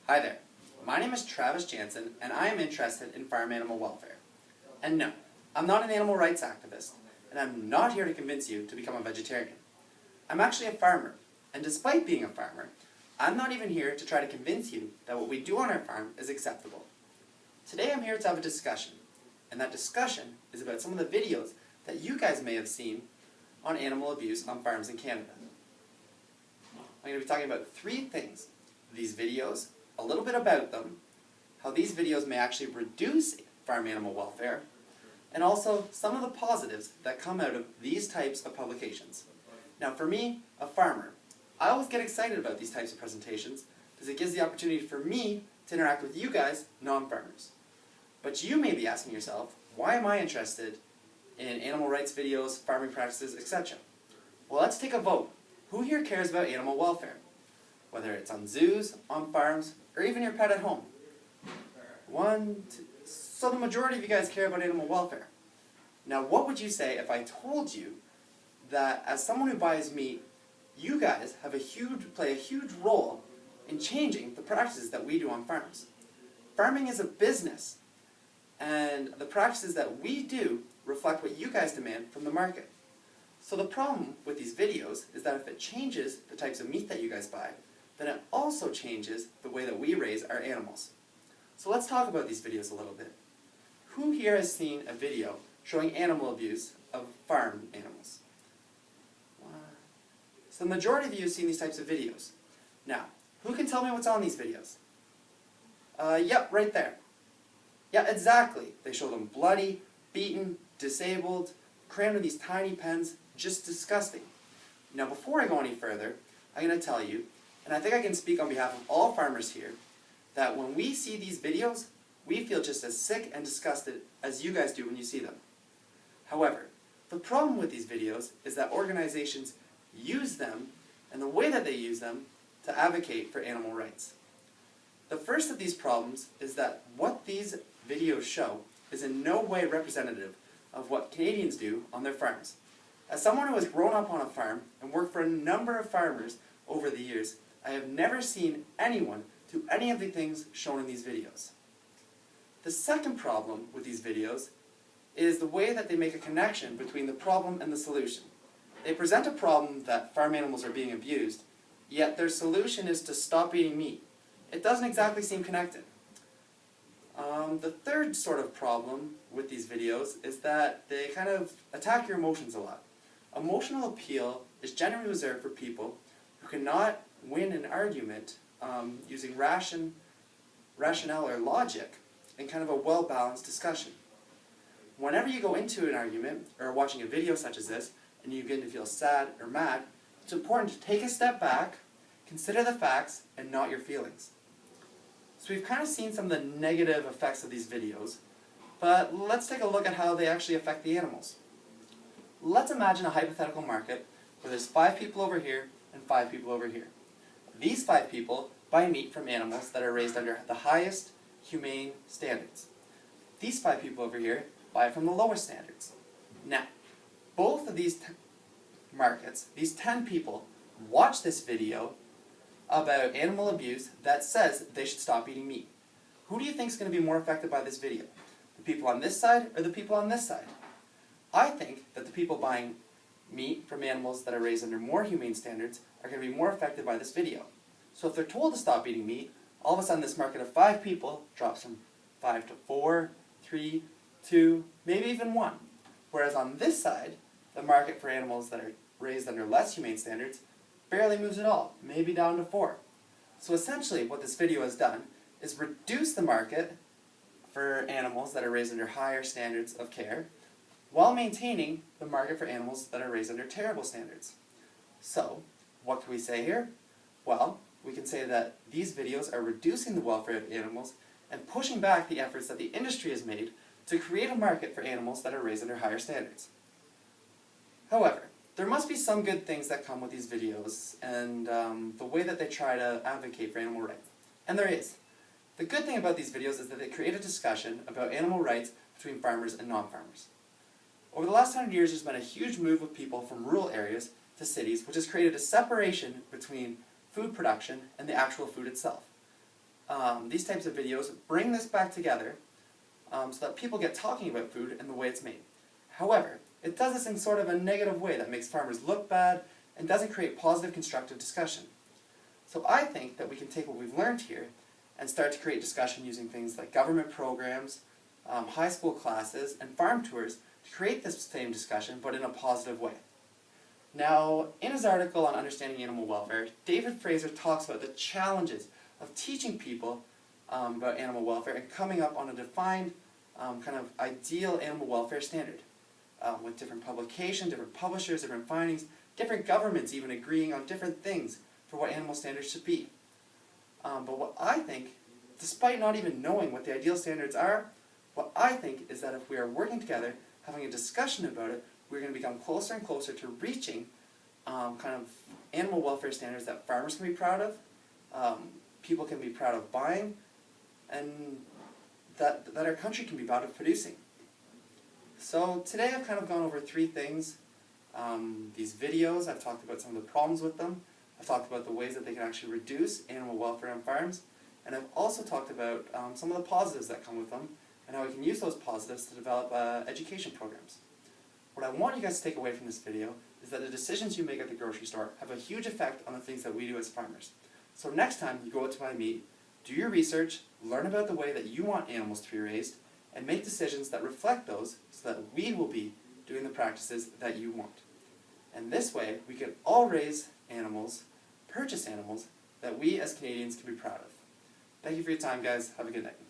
Hi there, my name is Travis Jansen and I am interested in farm animal welfare. And no, I'm not an animal rights activist, and I'm not here to convince you to become a vegetarian. I'm actually a farmer, and despite being a farmer, I'm not even here to try to convince you that what we do on our farm is acceptable. Today I'm here to have a discussion, and that discussion is about some of the videos that you guys may have seen on animal abuse on farms in Canada. I'm going to be talking about three things: these videos, a little bit about them, how these videos may actually reduce farm animal welfare, and also some of the positives that come out of these types of publications. Now for me, a farmer, I always get excited about these types of presentations because it gives the opportunity for me to interact with you guys, non-farmers. But you may be asking yourself, why am I interested in animal rights videos, farming practices, etc.? Well, let's take a vote. Who here cares about animal welfare? Whether it's on zoos, on farms, or even your pet at home. So the majority of you guys care about animal welfare. Now what would you say if I told you that as someone who buys meat, you guys have play a huge role in changing the practices that we do on farms? Farming is a business, and the practices that we do reflect what you guys demand from the market. So the problem with these videos is that if it changes the types of meat that you guys buy, then it also changes the way that we raise our animals. So let's talk about these videos a little bit. Who here has seen a video showing animal abuse of farm animals? So the majority of you have seen these types of videos. Now, who can tell me what's on these videos? Yep, right there. Yeah, exactly. They show them bloody, beaten, disabled, crammed in these tiny pens, just disgusting. Now before I go any further, I'm going to tell you, and I think I can speak on behalf of all farmers here, that when we see these videos, we feel just as sick and disgusted as you guys do when you see them. However, the problem with these videos is that organizations use them, and the way that they use them, to advocate for animal rights. The first of these problems is that what these videos show is in no way representative of what Canadians do on their farms. As someone who has grown up on a farm and worked for a number of farmers over the years, I have never seen anyone do any of the things shown in these videos. The second problem with these videos is the way that they make a connection between the problem and the solution. They present a problem that farm animals are being abused, yet their solution is to stop eating meat. It doesn't exactly seem connected. The third sort of problem with these videos is that they kind of attack your emotions a lot. Emotional appeal is generally reserved for people who cannot win an argument using rationale or logic in kind of a well-balanced discussion. Whenever you go into an argument or watching a video such as this and you begin to feel sad or mad, it's important to take a step back, consider the facts, and not your feelings. So we've kind of seen some of the negative effects of these videos, but let's take a look at how they actually affect the animals. Let's imagine a hypothetical market where there's 5 people over here and 5 people over here. These 5 people buy meat from animals that are raised under the highest humane standards. These 5 people over here buy it from the lowest standards. Now, both of these markets, these 10 people, watch this video about animal abuse that says they should stop eating meat. Who do you think is going to be more affected by this video? The people on this side or the people on this side? I think that the people buying meat from animals that are raised under more humane standards are going to be more affected by this video. So if they're told to stop eating meat, all of a sudden this market of 5 people drops from 5 to 4, 3, 2, maybe even 1. Whereas on this side, the market for animals that are raised under less humane standards barely moves at all, maybe down to 4. So essentially what this video has done is reduce the market for animals that are raised under higher standards of care, while maintaining the market for animals that are raised under terrible standards. So, what can we say here? Well, we can say that these videos are reducing the welfare of animals and pushing back the efforts that the industry has made to create a market for animals that are raised under higher standards. However, there must be some good things that come with these videos and the way that they try to advocate for animal rights. And there is. The good thing about these videos is that they create a discussion about animal rights between farmers and non-farmers. Over the last 100 years, there's been a huge move of people from rural areas to cities, which has created a separation between food production and the actual food itself. these types of videos bring this back together so that people get talking about food and the way it's made. However, it does this in sort of a negative way that makes farmers look bad and doesn't create positive, constructive discussion. So I think that we can take what we've learned here and start to create discussion using things like government programs, high school classes, and farm tours to create this same discussion, but in a positive way. Now, in his article on understanding animal welfare, David Fraser talks about the challenges of teaching people about animal welfare and coming up on a defined kind of ideal animal welfare standard. With different publications, different publishers, different findings, different governments even agreeing on different things for what animal standards should be. But what I think, despite not even knowing what the ideal standards are, what I think is that if we are working together, having a discussion about it, we're going to become closer and closer to reaching kind of animal welfare standards that farmers can be proud of, people can be proud of buying, and that our country can be proud of producing. So today I've kind of gone over three things. These videos, I've talked about some of the problems with them, I've talked about the ways that they can actually reduce animal welfare on farms, and I've also talked about some of the positives that come with them, and how we can use those positives to develop education programs. What I want you guys to take away from this video is that the decisions you make at the grocery store have a huge effect on the things that we do as farmers. So next time you go out to buy meat, do your research, learn about the way that you want animals to be raised, and make decisions that reflect those so that we will be doing the practices that you want. And this way, we can all raise animals, purchase animals, that we as Canadians can be proud of. Thank you for your time, guys. Have a good night.